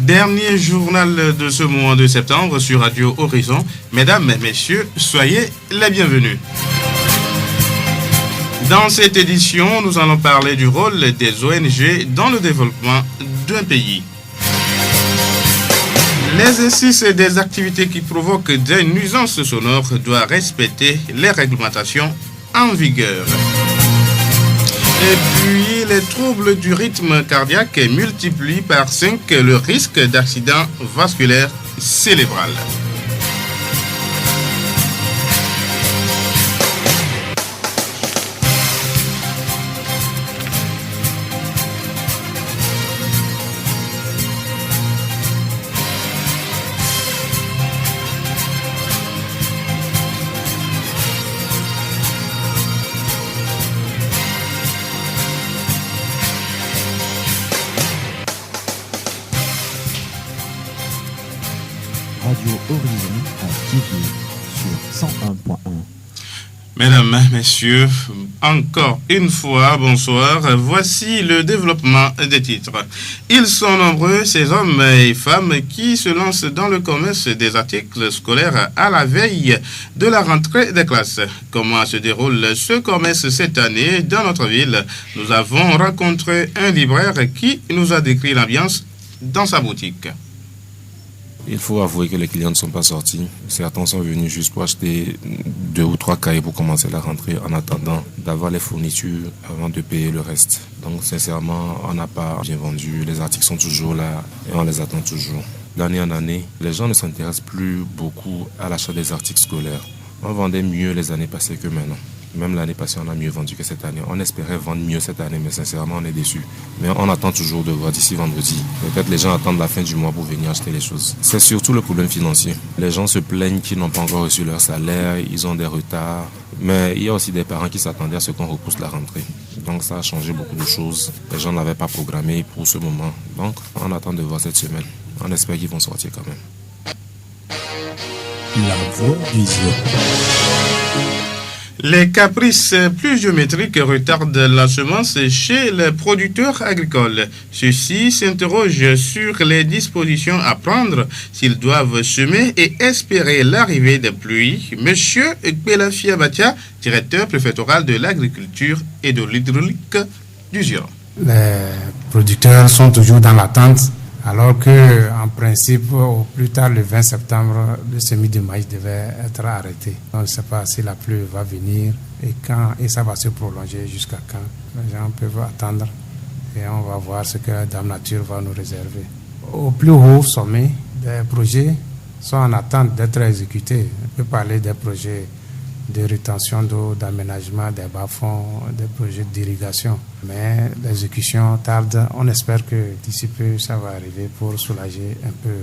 Dernier journal de ce mois de septembre sur Radio Horizon. Mesdames et messieurs, soyez les bienvenus. Dans cette édition, nous allons parler du rôle des ONG dans le développement d'un pays. L'exercice des activités qui provoquent des nuisances sonores doit respecter les réglementations en vigueur. Et puis, les troubles du rythme cardiaque multiplient par 5 le risque d'accident vasculaire cérébral. Radio Horizon à Kivu sur 101.1. Mesdames, messieurs, encore une fois, bonsoir. Voici le développement des titres. Ils sont nombreux, ces hommes et femmes qui se lancent dans le commerce des articles scolaires à la veille de la rentrée des classes. Comment se déroule ce commerce cette année dans notre ville? Nous avons rencontré un libraire qui nous a décrit l'ambiance dans sa boutique. Il faut avouer que les clients ne sont pas sortis. Certains sont venus juste pour acheter 2 ou 3 cahiers pour commencer la rentrée en attendant d'avoir les fournitures avant de payer le reste. Donc sincèrement, on n'a pas bien vendu. Les articles sont toujours là et on les attend toujours. D'année en année, les gens ne s'intéressent plus beaucoup à l'achat des articles scolaires. On vendait mieux les années passées que maintenant. Même l'année passée, on a mieux vendu que cette année. On espérait vendre mieux cette année, mais sincèrement, on est déçus. Mais on attend toujours de voir d'ici vendredi. Peut-être les gens attendent la fin du mois pour venir acheter les choses. C'est surtout le problème financier. Les gens se plaignent qu'ils n'ont pas encore reçu leur salaire, ils ont des retards. Mais il y a aussi des parents qui s'attendaient à ce qu'on repousse la rentrée. Donc ça a changé beaucoup de choses. Les gens n'avaient pas programmé pour ce moment. Donc on attend de voir cette semaine. On espère qu'ils vont sortir quand même. La voix du Zion. Les caprices pluviométriques retardent la semence chez les producteurs agricoles. Ceux-ci s'interrogent sur les dispositions à prendre s'ils doivent semer et espérer l'arrivée des pluies. Monsieur Pelafia Batia, directeur préfectoral de l'agriculture et de l'hydraulique du Zion. Les producteurs sont toujours dans l'attente, alors que, en principe, au plus tard le 20 septembre, le semis de maïs devait être arrêté. On ne sait pas si la pluie va venir et quand, et ça va se prolonger jusqu'à quand. Les gens peuvent attendre et on va voir ce que Dame Nature va nous réserver. Au plus haut sommet, des projets sont en attente d'être exécutés. On peut parler des projets de rétention d'eau, d'aménagement des bas-fonds, des projets d'irrigation. Mais l'exécution tarde. On espère que d'ici peu, ça va arriver pour soulager un peu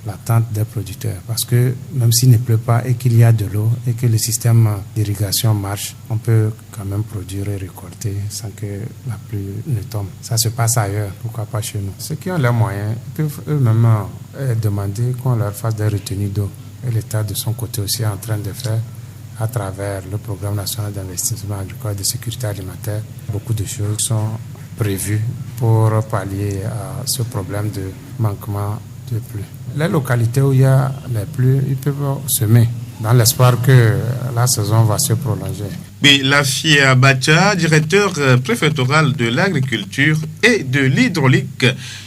l'attente des producteurs. Parce que même s'il ne pleut pas et qu'il y a de l'eau et que le système d'irrigation marche, on peut quand même produire et récolter sans que la pluie ne tombe. Ça se passe ailleurs, pourquoi pas chez nous. Ceux qui ont les moyens peuvent eux-mêmes demander qu'on leur fasse des retenues d'eau. Et l'État de son côté aussi est en train de faire à travers le programme national d'investissement agricole et de sécurité alimentaire. Beaucoup de choses sont prévues pour pallier à ce problème de manquement de pluie. Les localités où il y a les pluies, ils peuvent semer dans l'espoir que la saison va se prolonger. Pelafia Batia, directeur préfectoral de l'agriculture et de l'hydraulique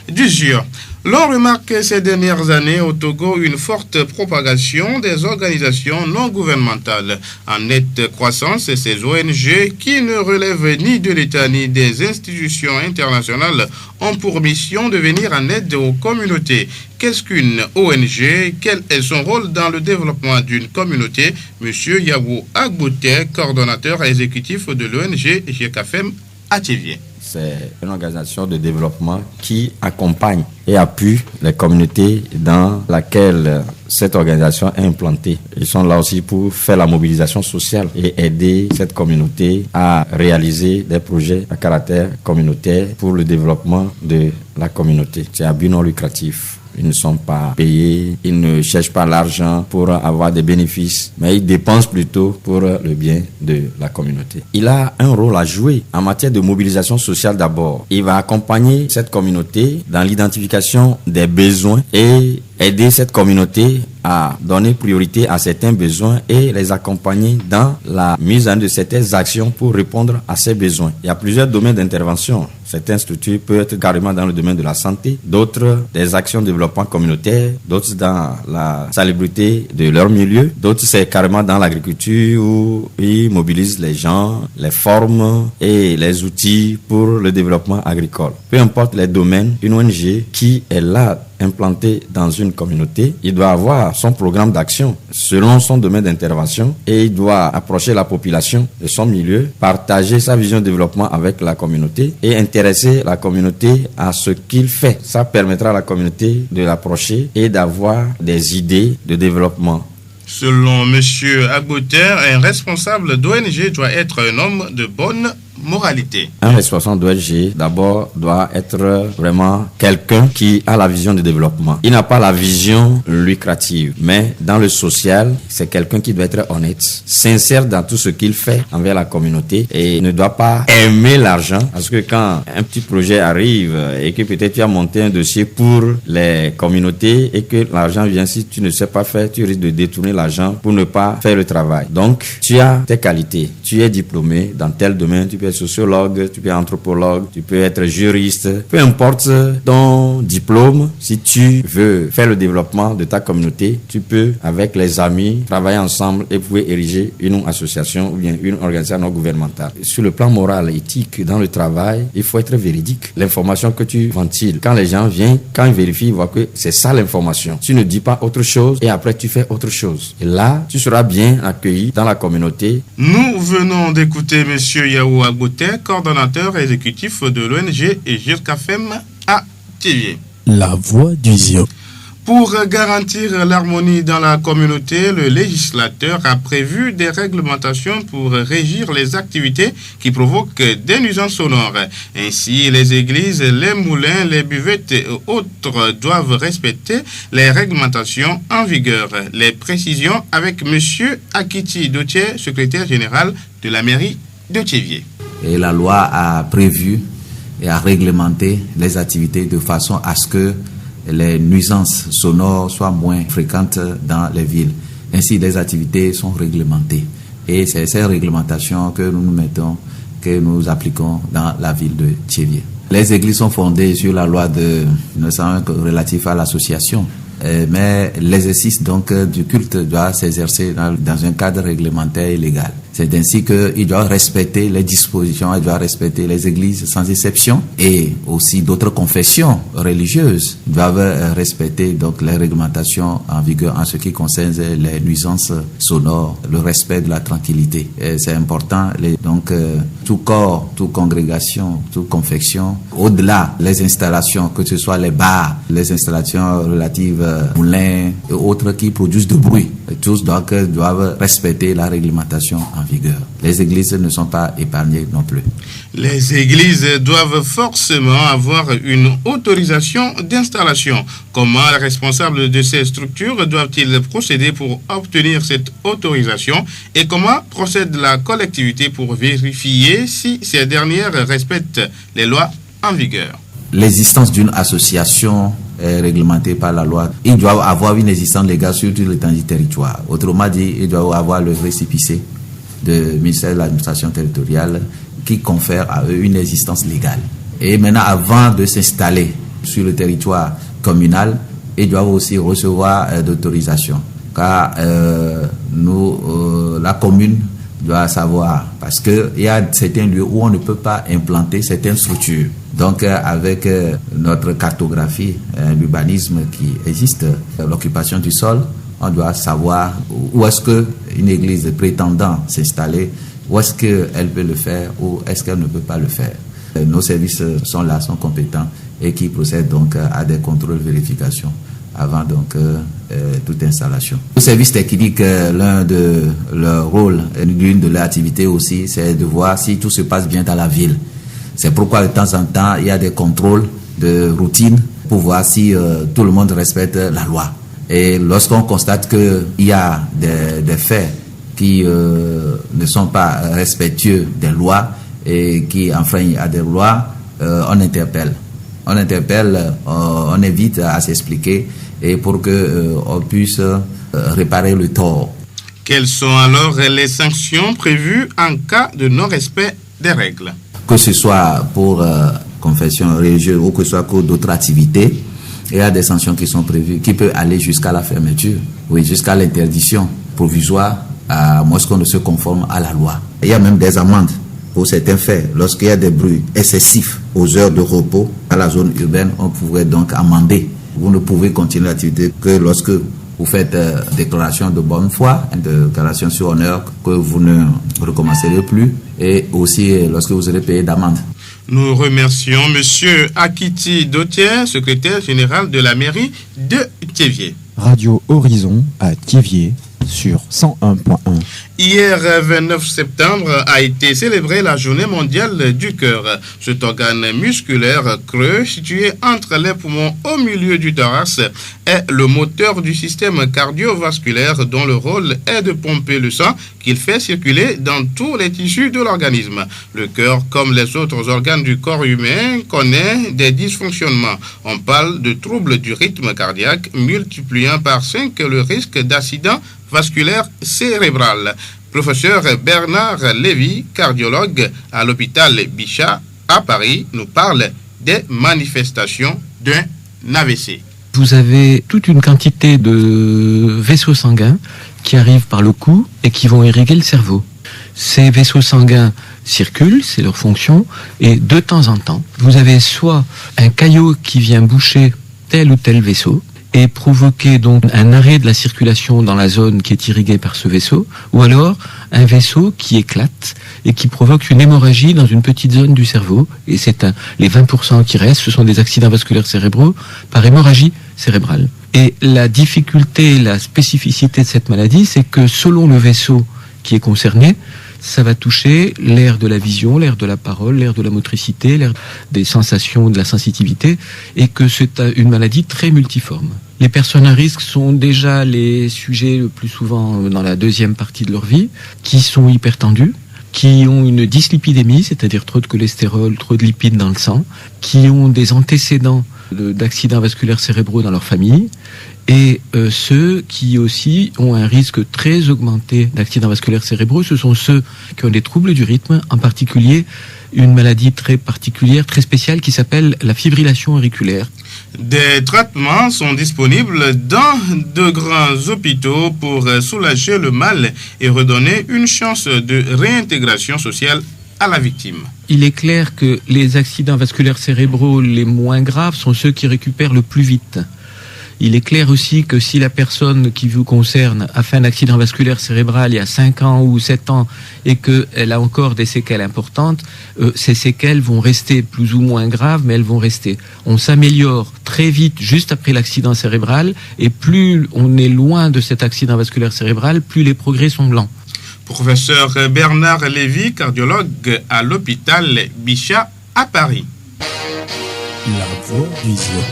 du Zion. L'on remarque ces dernières années au Togo une forte propagation des organisations non gouvernementales. En nette croissance, ces ONG qui ne relèvent ni de l'État ni des institutions internationales ont pour mission de venir en aide aux communautés. Qu'est-ce qu'une ONG? Quel est son rôle dans le développement d'une communauté? Monsieur Yawo Agbote, coordonnateur exécutif de l'ONG GKFM à Thiviers. C'est une organisation de développement qui accompagne et appuie les communautés dans laquelle cette organisation est implantée. Ils sont là aussi pour faire la mobilisation sociale et aider cette communauté à réaliser des projets à caractère communautaire pour le développement de la communauté. C'est à but non lucratif. Ils ne sont pas payés, ils ne cherchent pas l'argent pour avoir des bénéfices, mais ils dépensent plutôt pour le bien de la communauté. Il a un rôle à jouer en matière de mobilisation sociale d'abord. Il va accompagner cette communauté dans l'identification des besoins et aider cette communauté à donner priorité à certains besoins et les accompagner dans la mise en œuvre de certaines actions pour répondre à ces besoins. Il y a plusieurs domaines d'intervention. Certaines structures peuvent être carrément dans le domaine de la santé, d'autres des actions de développement communautaire, d'autres dans la salubrité de leur milieu, d'autres c'est carrément dans l'agriculture où ils mobilisent les gens, les forment et les outils pour le développement agricole. Peu importe les domaines, une ONG qui est là implanté dans une communauté, il doit avoir son programme d'action selon son domaine d'intervention et il doit approcher la population de son milieu, partager sa vision de développement avec la communauté et intéresser la communauté à ce qu'il fait. Ça permettra à la communauté de l'approcher et d'avoir des idées de développement. Selon M. Agboter, un responsable d'ONG doit être un homme de bonne moralité. Un responsable d'ONG, d'abord, doit être vraiment quelqu'un qui a la vision de développement. Il n'a pas la vision lucrative, mais dans le social, c'est quelqu'un qui doit être honnête, sincère dans tout ce qu'il fait envers la communauté et ne doit pas aimer l'argent. Parce que quand un petit projet arrive et que peut-être tu as monté un dossier pour les communautés et que l'argent vient, si tu ne sais pas faire, tu risques de détourner l'argent pour ne pas faire le travail. Donc, tu as tes qualités. Tu es diplômé dans tel domaine, tu peux être sociologue, tu peux être anthropologue, tu peux être juriste, peu importe ton diplôme, si tu veux faire le développement de ta communauté, tu peux avec les amis travailler ensemble et pouvoir ériger une association ou bien une organisation non gouvernementale. Sur le plan moral et éthique, dans le travail, il faut être véridique. L'information que tu ventiles, quand les gens viennent, quand ils vérifient, ils voient que c'est ça l'information. Tu ne dis pas autre chose et après tu fais autre chose. Et là, tu seras bien accueilli dans la communauté. Nous venons d'écouter M. Yahou Agboter, coordonnateur exécutif de l'ONG Jirkafem à Thiévié. La voix du Zion. Pour garantir l'harmonie dans la communauté, le législateur a prévu des réglementations pour régir les activités qui provoquent des nuisances sonores. Ainsi, les églises, les moulins, les buvettes et autres doivent respecter les réglementations en vigueur. Les précisions avec M. Akiti Dotier, secrétaire général de la mairie de Thiévié. Et la loi a prévu et a réglementé les activités de façon à ce que les nuisances sonores soient moins fréquentes dans les villes. Ainsi, les activités sont réglementées. Et c'est ces réglementations que nous mettons, que nous appliquons dans la ville de Thiévié. Les églises sont fondées sur la loi de 1901 relative à l'association. Mais l'exercice donc du culte doit s'exercer dans un cadre réglementaire et légal. C'est ainsi qu'il doit respecter les dispositions, il doit respecter les églises sans exception et aussi d'autres confessions religieuses doivent respecter donc les réglementations en vigueur en ce qui concerne les nuisances sonores, le respect de la tranquillité. Et c'est important, donc tout corps, toute congrégation, toute confession, au-delà les installations, que ce soit les bars, les installations relatives moulins et autres qui produisent du bruit, tous donc doivent respecter la réglementation en vigueur. Les églises ne sont pas épargnées non plus. Les églises doivent forcément avoir une autorisation d'installation. Comment les responsables de ces structures doivent-ils procéder pour obtenir cette autorisation et comment procède la collectivité pour vérifier si ces dernières respectent les lois en vigueur? L'existence d'une association est réglementée par la loi. Il doit avoir une existence légale sur tout l'étendue du territoire. Autrement dit, il doit avoir le récépissé du ministère de l'administration territoriale qui confère à eux une existence légale. Et maintenant, avant de s'installer sur le territoire communal, ils doivent aussi recevoir d'autorisation. Car la commune doit savoir, parce qu'il y a certains lieux où on ne peut pas implanter certaines structures. Donc, avec notre cartographie, l'urbanisme qui existe, l'occupation du sol, on doit savoir où est-ce qu'une église prétendant s'installer, où est-ce qu'elle peut le faire ou est-ce qu'elle ne peut pas le faire. Nos services sont là, sont compétents et qui procèdent donc à des contrôles, vérifications avant donc toute installation. Le service technique, l'un de leurs rôles, l'une de leurs activités aussi, c'est de voir si tout se passe bien dans la ville. C'est pourquoi de temps en temps, il y a des contrôles de routine pour voir si tout le monde respecte la loi. Et lorsqu'on constate qu'il y a des faits qui ne sont pas respectueux des lois et qui enfreignent à des lois, on interpelle. On évite à s'expliquer et pour qu'on puisse réparer le tort. Quelles sont alors les sanctions prévues en cas de non-respect des règles? Que ce soit pour confession religieuse ou que ce soit pour d'autres activités, il y a des sanctions qui sont prévues, qui peuvent aller jusqu'à la fermeture, jusqu'à l'interdiction provisoire, à moins qu'on ne se conforme à la loi. Il y a même des amendes pour certains faits. Lorsqu'il y a des bruits excessifs aux heures de repos à la zone urbaine, on pourrait donc amender. Vous ne pouvez continuer l'activité que lorsque vous faites déclaration de bonne foi, de déclaration sur honneur, que vous ne recommencerez plus, et aussi lorsque vous aurez payé d'amende. Nous remercions M. Akiti Dotier, secrétaire général de la mairie de Thiéviers. Radio Horizon à Thiéviers sur 101.1. Hier, 29 septembre, a été célébrée la journée mondiale du cœur. Cet organe musculaire creux, situé entre les poumons au milieu du thorax, est le moteur du système cardiovasculaire dont le rôle est de pomper le sang qu'il fait circuler dans tous les tissus de l'organisme. Le cœur, comme les autres organes du corps humain, connaît des dysfonctionnements. On parle de troubles du rythme cardiaque, multipliant par 5 le risque d'accident vasculaire cérébral. Professeur Bernard Lévy, cardiologue à l'hôpital Bichat à Paris, nous parle des manifestations d'un AVC. Vous avez toute une quantité de vaisseaux sanguins qui arrivent par le cou et qui vont irriguer le cerveau. Ces vaisseaux sanguins circulent, c'est leur fonction, et de temps en temps, vous avez soit un caillot qui vient boucher tel ou tel vaisseau, et provoquer donc un arrêt de la circulation dans la zone qui est irriguée par ce vaisseau, ou alors un vaisseau qui éclate et qui provoque une hémorragie dans une petite zone du cerveau. Et c'est les 20% qui restent, ce sont des accidents vasculaires cérébraux par hémorragie cérébrale. Et la difficulté, la spécificité de cette maladie, c'est que selon le vaisseau qui est concerné, ça va toucher l'aire de la vision, l'aire de la parole, l'aire de la motricité, l'aire des sensations, de la sensitivité, et que c'est une maladie très multiforme. Les personnes à risque sont déjà les sujets le plus souvent dans la deuxième partie de leur vie, qui sont hypertendus, qui ont une dyslipidémie, c'est-à-dire trop de cholestérol, trop de lipides dans le sang, qui ont des antécédents d'accidents vasculaires cérébraux dans leur famille, et ceux qui aussi ont un risque très augmenté d'accidents vasculaires cérébraux, ce sont ceux qui ont des troubles du rythme, en particulier une maladie très particulière, très spéciale, qui s'appelle la fibrillation auriculaire. Des traitements sont disponibles dans de grands hôpitaux pour soulager le mal et redonner une chance de réintégration sociale à la victime. Il est clair que les accidents vasculaires cérébraux les moins graves sont ceux qui récupèrent le plus vite. Il est clair aussi que si la personne qui vous concerne a fait un accident vasculaire cérébral il y a 5 ans ou 7 ans et qu'elle a encore des séquelles importantes, ces séquelles vont rester plus ou moins graves, mais elles vont rester. On s'améliore très vite juste après l'accident cérébral, et plus on est loin de cet accident vasculaire cérébral, plus les progrès sont lents. Professeur Bernard Lévy, cardiologue à l'hôpital Bichat à Paris. La voix du Zion.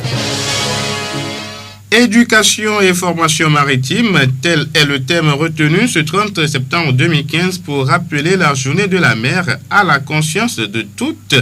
Éducation et formation maritime, tel est le thème retenu ce 30 septembre 2015 pour rappeler la journée de la mer à la conscience de toutes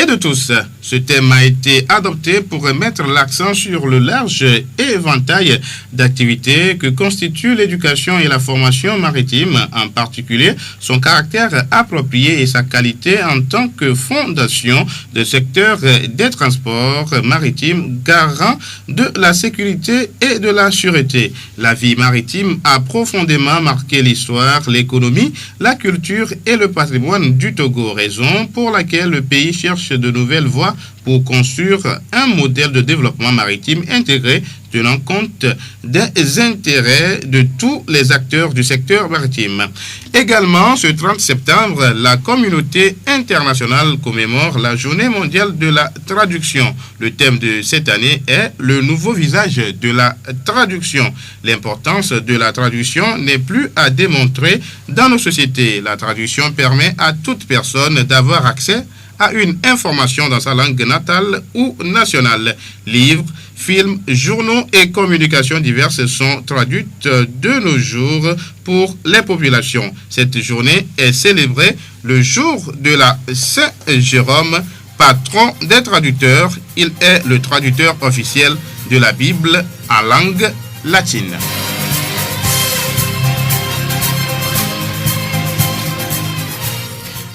et de tous. Ce thème a été adopté pour mettre l'accent sur le large éventail d'activités que constitue l'éducation et la formation maritime, en particulier son caractère approprié et sa qualité en tant que fondation de secteur des transports maritimes, garant de la sécurité et de la sûreté. La vie maritime a profondément marqué l'histoire, l'économie, la culture et le patrimoine du Togo, raison pour laquelle le pays cherche de nouvelles voies pour construire un modèle de développement maritime intégré tenant compte des intérêts de tous les acteurs du secteur maritime. Également, ce 30 septembre, la communauté internationale commémore la Journée mondiale de la traduction. Le thème de cette année est le nouveau visage de la traduction. L'importance de la traduction n'est plus à démontrer dans nos sociétés. La traduction permet à toute personne d'avoir accès à une information dans sa langue natale ou nationale. Livres, films, journaux et communications diverses sont traduites de nos jours pour les populations. Cette journée est célébrée le jour de la Saint-Jérôme, patron des traducteurs. Il est le traducteur officiel de la Bible en langue latine.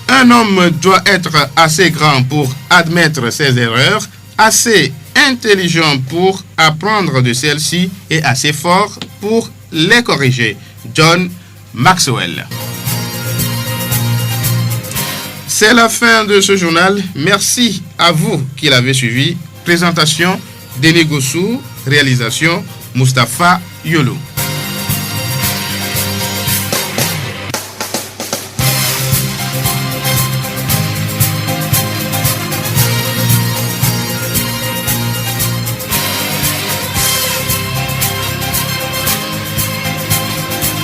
Un homme doit être assez grand pour admettre ses erreurs, assez intelligent pour apprendre de celles-ci et assez fort pour les corriger. John Maxwell. C'est la fin de ce journal. Merci à vous qui l'avez suivi. Présentation, Denis Gossou. Réalisation, Mustapha Yolo.